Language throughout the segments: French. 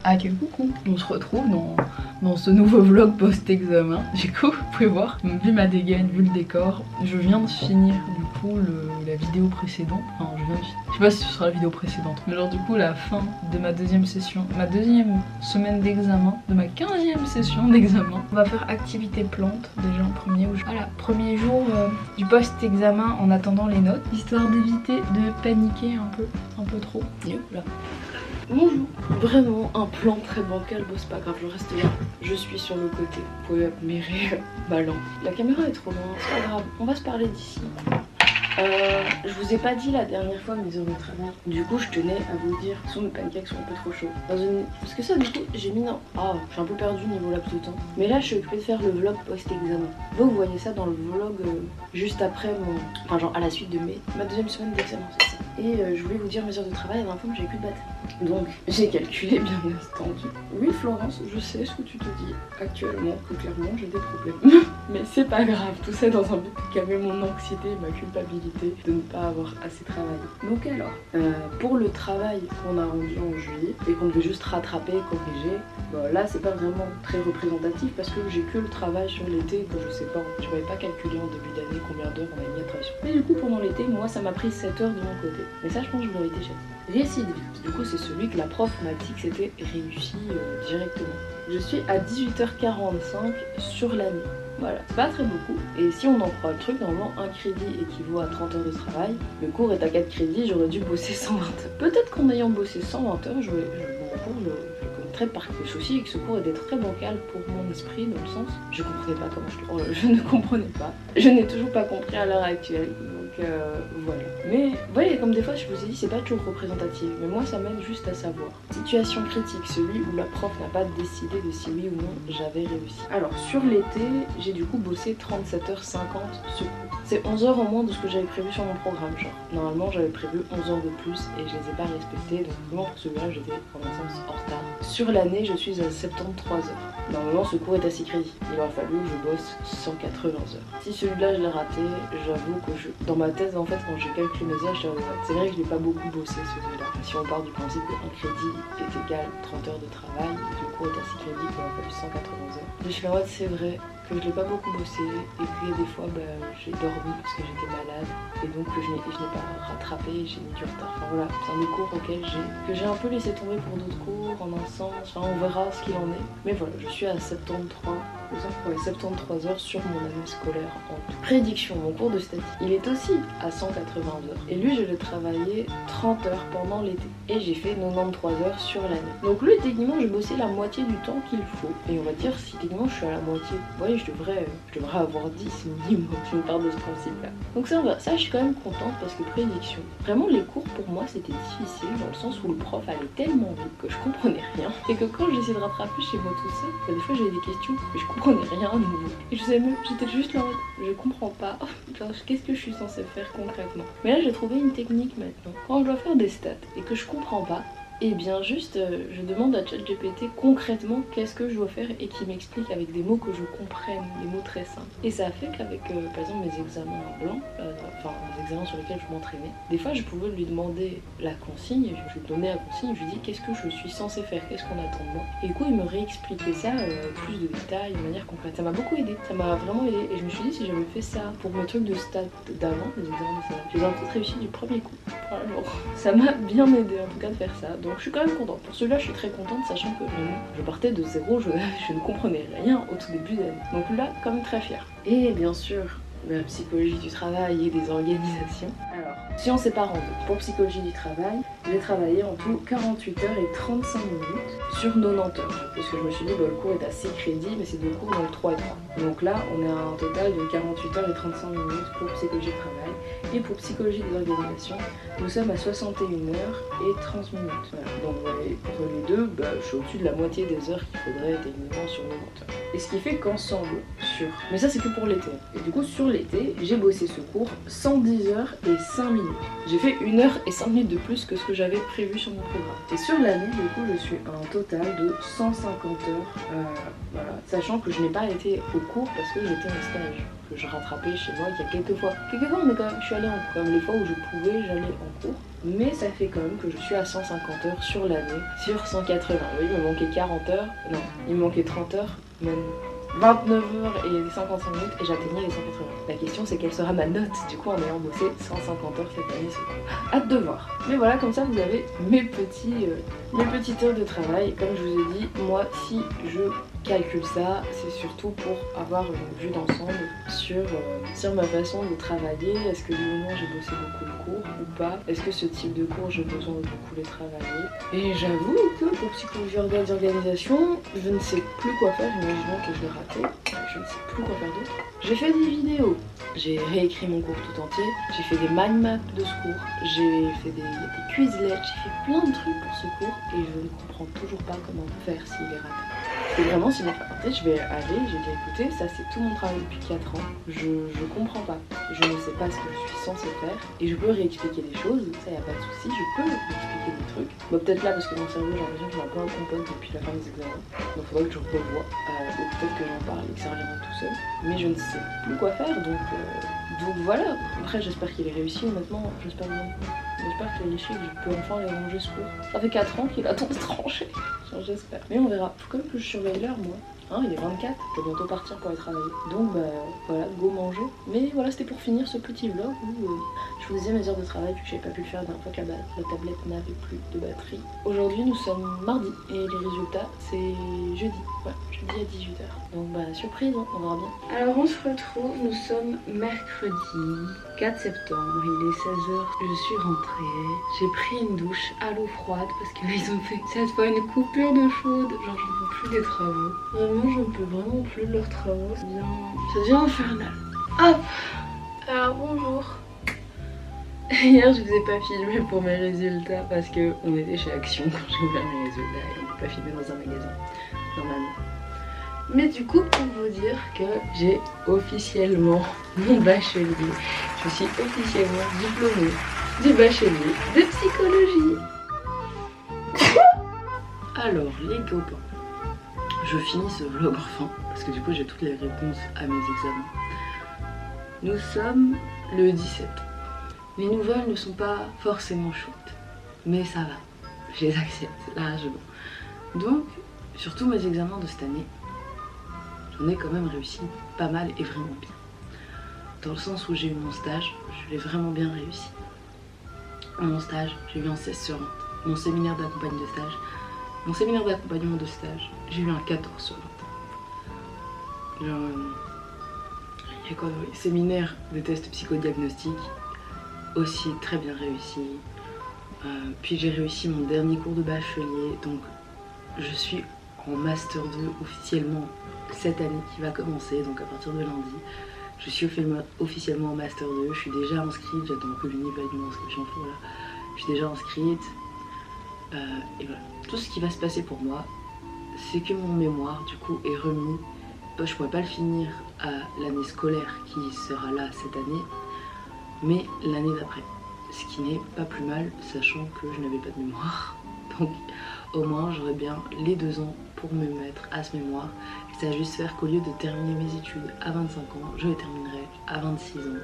Ah quel coucou. On se retrouve dans ce nouveau vlog post-examen. Du coup, vous pouvez voir, vu ma dégaine, vu le décor, je viens de finir du coup la vidéo précédente. Enfin, je sais pas si ce sera la vidéo précédente, mais genre du coup la fin de ma deuxième session, ma deuxième semaine d'examen, de ma 15e session d'examen. On va faire activité plante déjà en premier. Voilà, premier jour du post-examen en attendant les notes, histoire d'éviter de paniquer un peu trop. Là. Bonjour. Vraiment un plan très bancal, bon c'est pas grave, je reste là. Je suis sur le côté. Vous pouvez admirer ma lampe. La caméra est trop loin, c'est pas grave. On va se parler d'ici. Je vous ai pas dit la dernière fois mes heures de travail. Du coup je tenais à vous dire, mes pancakes sont un peu trop chauds. Parce que ça du coup j'ai mis dans... Ah, je suis un peu perdue niveau laps de temps. Mais là je suis occupée de faire le vlog post-examen. Donc vous voyez ça dans le vlog juste après mon... Enfin genre à la suite de ma deuxième semaine d'examen, c'est ça. Et je voulais vous dire mes heures de travail, la dernière fois j'avais plus de batte. Donc j'ai calculé bien entendu. Oui Florence, je sais ce que tu te dis actuellement, que clairement j'ai des problèmes. Mais c'est pas grave, tout ça dans un but de calmer mon anxiété et ma culpabilité de ne pas avoir assez travaillé. Donc alors, pour le travail qu'on a rendu en juillet et qu'on devait juste rattraper, corriger, bah là c'est pas vraiment très représentatif parce que j'ai que le travail sur l'été que je sais pas, je m'avais pas calculé en début d'année combien d'heures on a mis à travailler. Mais du coup pendant l'été, moi ça m'a pris 7 heures de mon côté. Mais ça je pense que je l'aurais été chef. Récit de vite. Du coup c'est celui que la prof m'a dit que c'était réussi directement. Je suis à 18h45 sur l'année. Voilà, c'est pas très beaucoup. Et si on en croit le truc, normalement un crédit équivaut à 30 heures de travail. Le cours est à 4 crédits, j'aurais dû bosser 120 heures. Peut-être qu'en ayant bossé 120 heures, mon cours, je le connaîtrais par cœur. Le souci est que ce cours était très bancal pour mon esprit, dans le sens, je comprenais pas comment je ne comprenais pas. Je n'ai toujours pas compris à l'heure actuelle. Voilà. Mais vous voyez, comme des fois je vous ai dit, c'est pas toujours représentatif, mais moi ça m'aide juste à savoir. Situation critique, celui où la prof n'a pas décidé de si oui ou non j'avais réussi. Alors sur l'été, j'ai du coup bossé 37h50 ce cours. C'est 11 heures en moins de ce que j'avais prévu sur mon programme, genre. Normalement j'avais prévu 11 heures de plus et je les ai pas respectées, donc vraiment pour celui-là j'étais en un sens en retard. Sur l'année, je suis à 73 heures. Normalement ce cours est à 6 crédits. Il aurait fallu que je bosse 180 heures. Si celui-là je l'ai raté, j'avoue que dans ma thèse en fait quand j'ai calculé mes heures, c'est vrai que je n'ai pas beaucoup bossé celui-là. Si on part du principe qu'un crédit est égal 30 heures de travail, et le cours est à 6 crédits, il aurait fallu 180 heures. Je suis en mode c'est vrai que je l'ai pas beaucoup bossé et que des fois j'ai dormi parce que j'étais malade et donc que je n'ai pas rattrapé et j'ai mis du retard. Enfin voilà, c'est un des cours auquel j'ai un peu laissé tomber pour d'autres cours en un sens, enfin on verra ce qu'il en est. Mais voilà, je suis à 73 heures sur mon année scolaire en tout. Prédiction, mon cours de statistique, il est aussi à 180 heures. Et lui, je l'ai travaillé 30 heures pendant l'été. Et j'ai fait 93 heures sur l'année. Donc lui, techniquement, j'ai bossé la moitié du temps qu'il faut. Et on va dire, si techniquement je suis à la moitié, vous voyez, je devrais avoir 10 minimum, je me pars de ce principe-là. Donc ça, je suis quand même contente parce que prédiction. Vraiment, les cours, pour moi, c'était difficile dans le sens où le prof allait tellement vite que je comprenais rien. Et que quand j'essayais de rattraper chez moi tout ça, des fois j'avais des questions, mais je comprenais rien à nouveau. Et je sais même, j'étais juste là, je comprends pas. Genre, qu'est-ce que je suis censée faire concrètement? Mais là, j'ai trouvé une technique maintenant. Quand je dois faire des stats et que je comprends pas, et bien juste, je demande à ChatGPT concrètement qu'est-ce que je dois faire et qu'il m'explique avec des mots que je comprenne, des mots très simples. Et ça a fait qu'avec, par exemple, mes examens blancs, enfin les examens sur lesquels je m'entraînais, des fois je pouvais lui demander la consigne, et je lui donnais la consigne, je lui dis qu'est-ce que je suis censée faire, qu'est-ce qu'on attend de moi. Et du coup il me réexpliquait ça, plus de détails, de manière concrète. Ça m'a beaucoup aidé, ça m'a vraiment aidé. Et je me suis dit si j'avais fait ça pour mes trucs de stats d'avant, les examens de stats, j'aurais peut-être réussi du premier coup. Vraiment. Ça m'a bien aidé en tout cas de faire ça. Donc je suis quand même contente. Pour celui-là, je suis très contente, sachant que je partais de zéro, je ne comprenais rien au tout début d'année. Donc là, quand même très fière. Et bien sûr, la psychologie du travail et des organisations. Alors, si on sépare en deux, pour psychologie du travail, j'ai travaillé en tout 48 heures et 35 minutes sur 90 heures. Parce que je me suis dit, le cours est à 6 crédits, mais c'est 2 cours dans le 3 et 3. Donc là, on est à un total de 48 heures et 35 minutes pour psychologie du travail. Et pour psychologie des organisations, nous sommes à 61 heures et 30 minutes. Voilà. Donc entre les deux, je suis au-dessus de la moitié des heures qu'il faudrait techniquement sur 90 heures. Et ce qui fait qu'ensemble, mais ça c'est que pour l'été. Et du coup sur l'été, j'ai bossé ce cours 110 heures et 5 minutes. minutes. J'ai fait 1 heure et 5 minutes de plus que ce que j'avais prévu sur mon programme. Et sur l'année, du coup, je suis à un total de 150 heures, voilà. Sachant que je n'ai pas été au cours parce que j'étais en stage, que je rattrapais chez moi il y a quelques fois. Quelques fois, mais quand même, je suis allée en cours. Comme les fois où je pouvais, j'allais en cours. Mais ça fait quand même que je suis à 150 heures sur l'année, sur 180. Oui, il me manquait 40 heures, non, il me manquait 30 heures, même 29 heures et 55 minutes et j'atteignais les 180. La question c'est quelle sera ma note du coup en ayant bossé 150 heures cette année. Hâte de voir. Mais voilà, comme ça vous avez mes petites heures de travail. Comme je vous ai dit, moi si je calcule ça, c'est surtout pour avoir une vue d'ensemble sur ma façon de travailler. Est-ce que du moment j'ai bossé beaucoup le cours ou pas? Est-ce que ce type de cours j'ai besoin de beaucoup les travailler? Et j'avoue que pour psychologie d'organisation, je ne sais plus quoi faire, imaginons que je l'ai raté, je ne sais plus quoi faire d'autre. J'ai fait des vidéos, j'ai réécrit mon cours tout entier, j'ai fait des mind maps de ce cours, j'ai fait des Quizlets, j'ai fait plein de trucs pour ce cours et je ne comprends toujours pas comment faire s'il est raté. Et vraiment, si vous raté, je vais aller, j'ai déjà écouté, ça c'est tout mon travail depuis 4 ans, je comprends pas, je ne sais pas ce que je suis censée faire et je peux réexpliquer des choses, ça y a pas de souci, je peux expliquer des trucs. Bon, peut-être là parce que mon cerveau j'ai l'impression qu'il est un peu en compote depuis la fin des examens, donc faudrait que je revoie, ou peut-être que j'en parle et que ça reviendra tout seul, mais je ne sais plus quoi faire donc voilà. Après j'espère qu'il est réussi, honnêtement, j'espère vraiment. J'espère que les chiffres, je peux enfin les ranger ce cours. Ça fait 4 ans qu'il attend de se trancher. J'espère. Mais on verra. Faut quand même que je surveille l'heure, moi. Hein, il est 24, je vais bientôt partir pour aller travailler. Donc bah voilà, go manger. Mais voilà, c'était pour finir ce petit vlog où je vous disais mes heures de travail vu que j'avais pas pu le faire la dernière fois que la tablette n'avait plus de batterie. Aujourd'hui nous sommes mardi et les résultats c'est jeudi. Ouais, jeudi à 18h. Donc bah surprise, hein, on verra bien. Alors on se retrouve, nous sommes mercredi 4 septembre, il est 16h, je suis rentrée. J'ai pris une douche à l'eau froide parce qu'ils ont fait cette fois une coupure d'eau chaude. Genre je ne peux plus des travaux. Vraiment je ne peux vraiment plus de leurs travaux. Ça devient infernal. Hop. Alors bonjour. Hier je vous ai pas filmé pour mes résultats parce que on était chez Action quand j'ai ouvert mes résultats et on peut pas filmer dans un magasin normalement. Mais du coup pour vous dire que j'ai officiellement mon bachelier. Je suis officiellement diplômée du bachelier de psychologie. Alors les copains, je finis ce vlog enfin parce que du coup j'ai toutes les réponses à mes examens. Nous sommes le 17. Les nouvelles ne sont pas forcément chouettes, mais ça va, je les accepte largement. Donc, sur tous mes examens de cette année, j'en ai quand même réussi pas mal et vraiment bien. Dans le sens où j'ai eu mon stage, je l'ai vraiment bien réussi. Mon stage, j'ai eu un 16 sur 20. Mon séminaire d'accompagnement de stage, j'ai eu un 14 sur 20. Genre, il y a quoi dans les séminaires de tests psychodiagnostiques, aussi très bien réussi. Puis j'ai réussi mon dernier cours de bachelier, donc je suis en master 2 officiellement cette année qui va commencer, donc à partir de lundi. Je suis officiellement en master 2, je suis déjà inscrite, j'attends que l'Uni valide mon inscription, voilà. Je suis déjà inscrite. Et voilà, tout ce qui va se passer pour moi, c'est que mon mémoire du coup est remis. Je pourrais pas le finir à l'année scolaire qui sera là cette année, mais l'année d'après, ce qui n'est pas plus mal sachant que je n'avais pas de mémoire. Donc au moins j'aurais bien les 2 ans pour me mettre à ce mémoire. Et ça va juste faire qu'au lieu de terminer mes études à 25 ans, je les terminerai à 26 ans.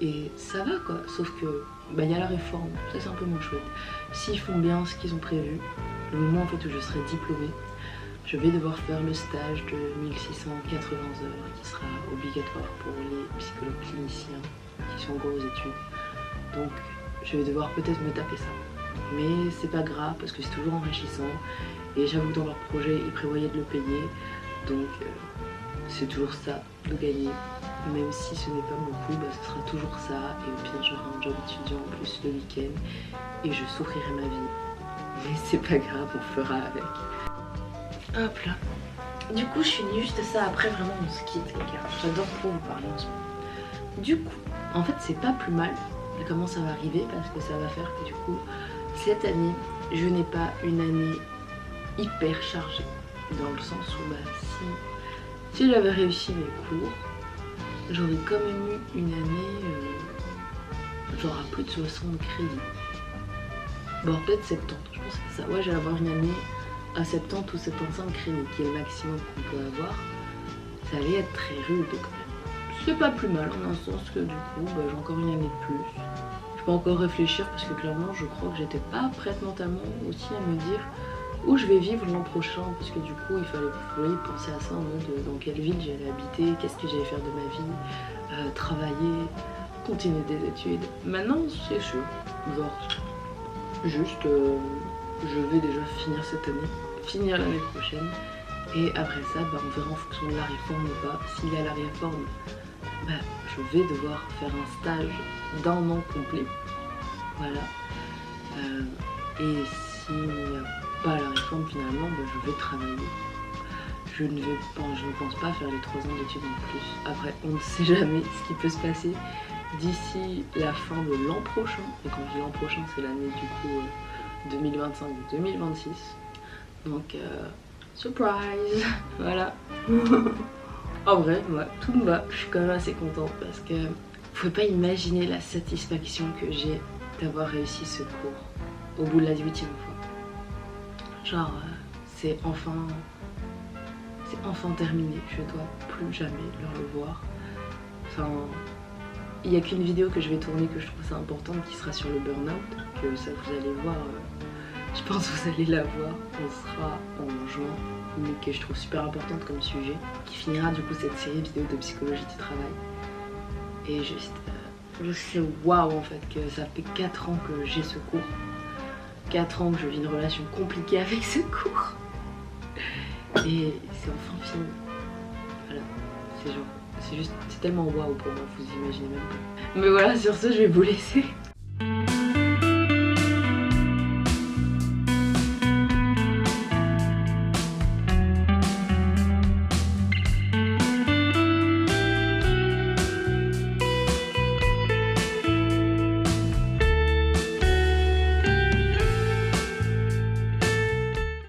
Et ça va quoi, sauf que bah, y a la réforme, ça c'est un peu moins chouette. S'ils font bien ce qu'ils ont prévu, le moment en fait où je serai diplômée, je vais devoir faire le stage de 1680 heures qui sera obligatoire pour les psychologues cliniciens qui sont encore aux études. Donc je vais devoir peut-être me taper ça. Mais c'est pas grave parce que c'est toujours enrichissant et j'avoue que dans leur projet ils prévoyaient de le payer. Donc c'est toujours ça de gagner. Même si ce n'est pas beaucoup, bah, ce sera toujours ça. Et au pire j'aurai un job étudiant en plus le week-end et je souffrirai ma vie. Mais c'est pas grave, on fera avec. Hop là. Du coup je finis juste ça, après vraiment on se quitte les gars. J'adore trop vous parler en ce moment. Du coup, en fait c'est pas plus mal comment ça va arriver parce que ça va faire que du coup cette année je n'ai pas une année hyper chargée. Dans le sens où bah, si j'avais réussi mes cours, j'aurais quand même eu une année genre à plus de 60 crédits. Bon, peut-être 70, je pense que c'est ça. Ouais, j'allais avoir une année à 70 ou 75 crédits, qui est le maximum qu'on peut avoir. Ça allait être très rude quand même. C'est pas plus mal en un sens que du coup, bah, j'ai encore une année de plus. Je peux encore réfléchir parce que clairement, je crois que j'étais pas prête mentalement aussi à me dire où je vais vivre l'an prochain, parce que du coup il fallait penser à ça en mode dans quelle ville j'allais habiter, qu'est-ce que j'allais faire de ma vie, travailler, continuer des études. Maintenant c'est sûr, genre juste je vais déjà finir cette année, finir l'année prochaine, et après ça bah, on verra en fonction de la réforme ou pas. S'il y a la réforme, bah, je vais devoir faire un stage d'un an complet, voilà, et s'il n'y a pas la réforme finalement, bah, je vais travailler. Je ne pense pas faire les 3 ans d'études en plus. Après, on ne sait jamais ce qui peut se passer d'ici la fin de l'an prochain. Et quand je dis l'an prochain, c'est l'année du coup 2025 ou 2026. Donc, surprise. Voilà. En vrai, ouais, tout me va. Je suis quand même assez contente parce que vous pouvez pas imaginer la satisfaction que j'ai d'avoir réussi ce cours au bout de la 8e fois. Genre, c'est enfin terminé, je dois plus jamais leur le voir. Enfin, il n'y a qu'une vidéo que je vais tourner que je trouve ça importante qui sera sur le burn-out, que ça vous allez voir, je pense que vous allez la voir, on sera en juin, mais que je trouve super importante comme sujet, qui finira du coup cette série vidéo de psychologie du travail. Et juste, je sais waouh en fait que ça fait 4 ans que j'ai ce cours. 4 ans que je vis une relation compliquée avec ce cours. Et c'est enfin fini. Voilà, c'est tellement waouh pour moi, vous imaginez même pas. Mais voilà, sur ce, je vais vous laisser.